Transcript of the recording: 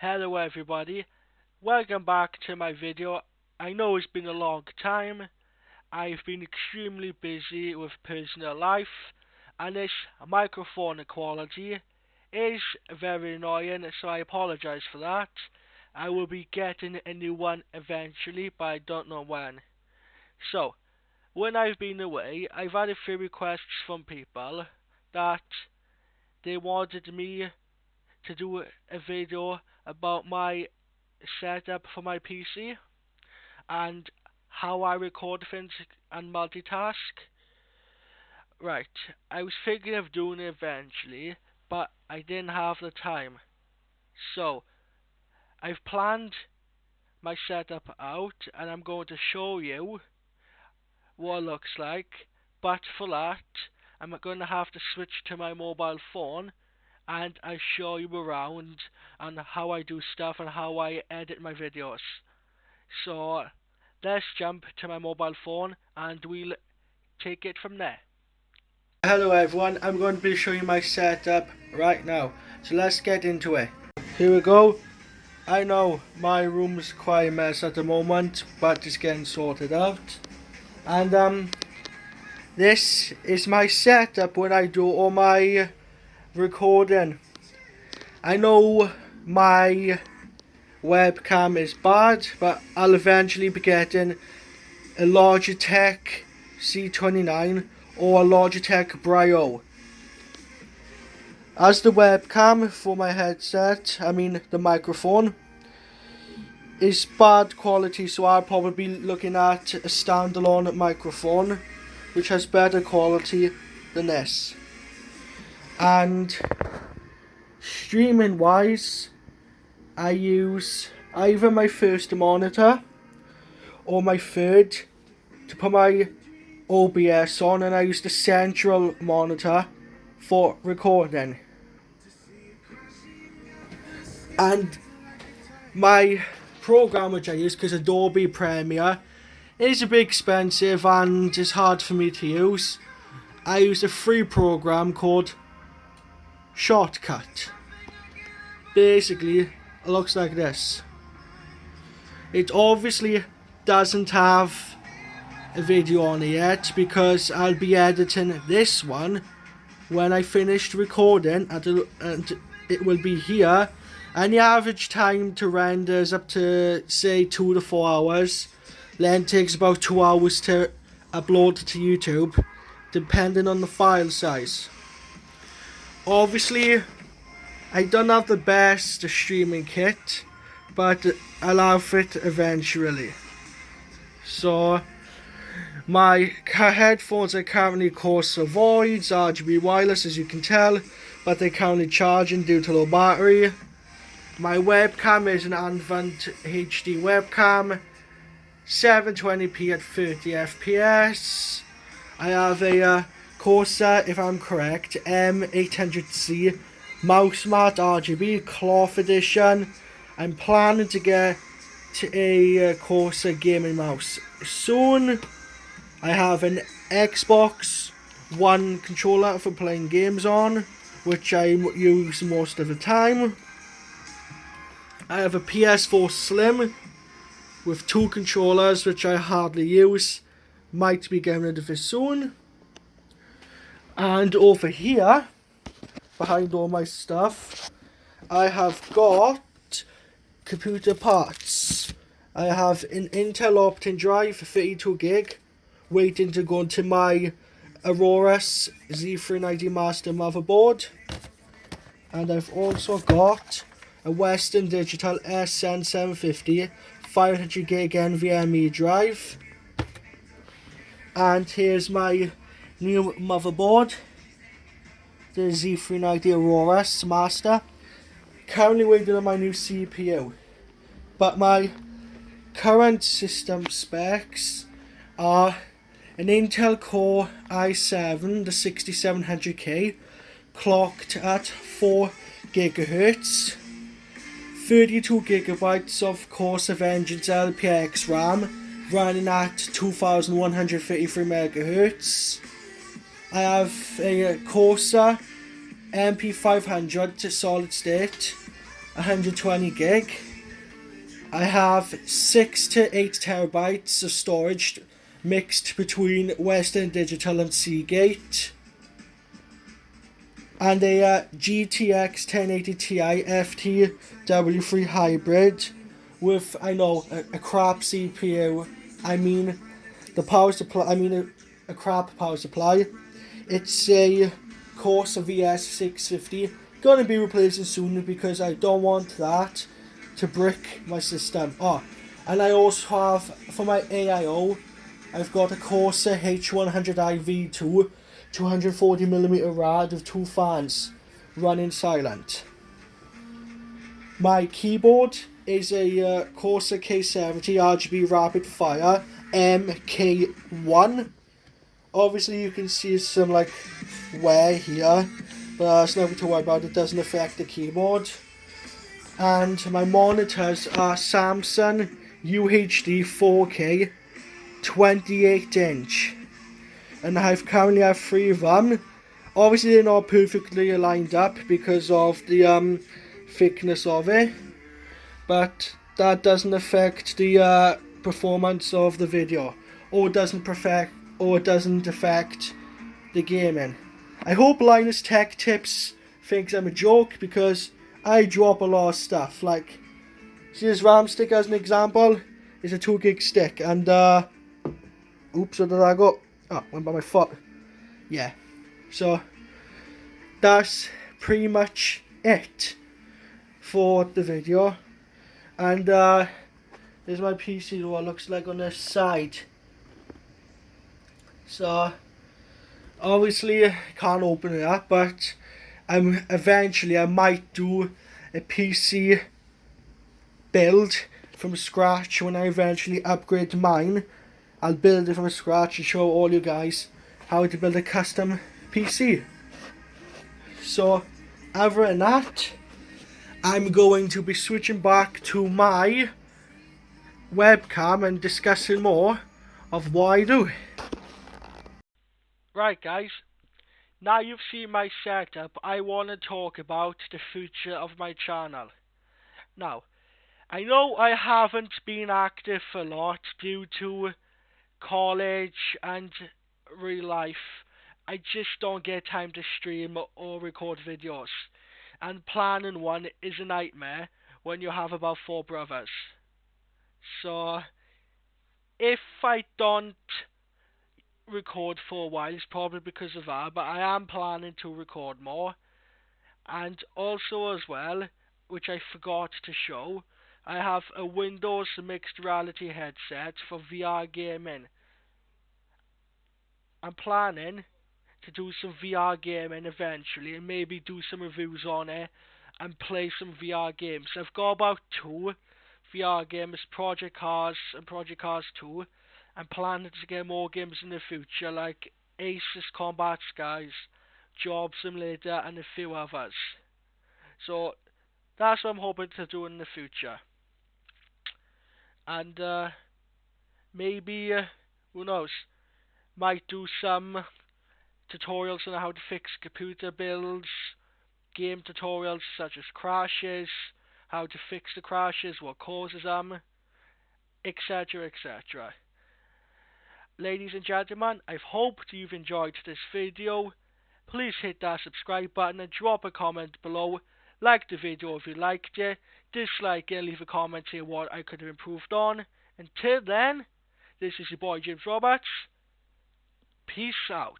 Hello everybody, welcome back to my video. I know it's been a long time. I've been extremely busy with personal life, and this microphone quality is very annoying, so I apologize for that. I will be getting a new one eventually, but I don't know when. So, when I've been away, I've had a few requests from people that they wanted me to do a video about my setup for my PC and how I record things and multitask. Right, I was thinking of doing it eventually, but I didn't have the time. So, I've planned my setup out and I'm going to show you what it looks like. But for that, I'm going to have to switch to my mobile phone and I show you around and how I do stuff and how I edit my videos. So let's jump to my mobile phone and we'll take it from there. Hello everyone, I'm going to be showing you my setup right now. So let's get into it. Here we go. I know my room's quite a mess at the moment, but it's getting sorted out. And this is my setup when I do all my recording. I know my webcam is bad, but I'll eventually be getting a Linus Tech C29 or a Linus Tech Brio. As the webcam for my headset, the microphone, is bad quality, so I'll probably be looking at a standalone microphone which has better quality than this. And streaming wise, I use either my first monitor or my third to put my OBS on, and I use the central monitor for recording. And my program which I use, because Adobe Premiere is a bit expensive and it's hard for me to use, I use a free program called Shortcut. Basically, it looks like this. It obviously doesn't have a video on it yet because I'll be editing this one when I finished recording, and it will be here. And the average time to render is up to say 2 to 4 hours. Then it takes about 2 hours to upload to YouTube, depending on the file size. Obviously, I don't have the best streaming kit, but I'll have it eventually. So, my headphones are currently Corsa Voids, RGB wireless as you can tell, but they're currently charging due to low battery. My webcam is an Advent HD webcam, 720p at 30 FPS. I have a Corsa, if I'm correct, M800C mouse mat RGB cloth edition. I'm planning to get a Corsa gaming mouse soon. I have an Xbox One controller for playing games on, which I use most of the time. I have a PS4 Slim with 2 controllers which I hardly use. Might be getting rid of it soon. And over here, behind all my stuff, I have got computer parts. I have an Intel Optane drive for 32 gig waiting to go into my Aurorus Z390 Master motherboard. And I've also got a Western Digital SN750 500 gig NVMe drive. And here's my new motherboard, the Z390 Aurorus Master. Currently waiting on my new CPU. But my current system specs are an Intel Core i7, the 6700K, clocked at 4 GHz, 32 GB of Corsair Vengeance LPX RAM, running at 2133 MHz. I have a Corsair MP500 solid state 120 gig. I have 6 to 8 terabytes of storage mixed between Western Digital and Seagate. And a GTX 1080 Ti FTW3 hybrid with, I know, a crap CPU. I mean, the power supply, a crap power supply. It's a Corsair VS650. Gonna be replacing soon because I don't want that to brick my system. Oh, and I also have, for my AIO, I've got a Corsair H100i V2, 240mm rad with 2 fans, running silent. My keyboard is a Corsair K70 RGB Rapid Fire MK1. Obviously you can see some like wear here, but it's nothing to worry about, it doesn't affect the keyboard. And my monitors are Samsung UHD 4K 28 inch. And I've currently have 3 of them. Obviously they're not perfectly lined up because of the thickness of it, but that doesn't affect the performance of the video, or it doesn't affect the gaming. I hope Linus Tech Tips thinks I'm a joke because I drop a lot of stuff. Like, see this RAM stick as an example? It's a 2 gig stick, and oops, where did I go? Oh, went by my foot. Yeah. So that's pretty much it for the video. And there's my PC, what it looks like on this side. So obviously I can't open it up, but eventually I might do a PC build from scratch. When I eventually upgrade mine, I'll build it from scratch and show all you guys how to build a custom PC. So other than that, I'm going to be switching back to my webcam and discussing more of what I do. Right, guys. Now you've seen my setup, I want to talk about the future of my channel. Now, I know I haven't been active a lot due to college and real life. I just don't get time to stream or record videos. And planning one is a nightmare when you have about 4 brothers. So, if I don't record for a while, it's probably because of that, but I am planning to record more. And also as well, which I forgot to show, I have a Windows mixed reality headset for VR gaming. I'm planning to do some VR gaming eventually and maybe do some reviews on it and play some VR games. I've got about 2 VR games, Project Cars and Project Cars 2. I'm planning to get more games in the future like Aces Combat Skies, Job Simulator and a few others. So that's what I'm hoping to do in the future. And maybe, who knows, might do some tutorials on how to fix computer builds, game tutorials such as crashes, how to fix the crashes, what causes them, etc. etc. Ladies and gentlemen, I hope you've enjoyed this video. Please hit that subscribe button and drop a comment below. Like the video if you liked it, dislike it, leave a comment here what I could have improved on. Until then, this is your boy James Roberts. Peace out.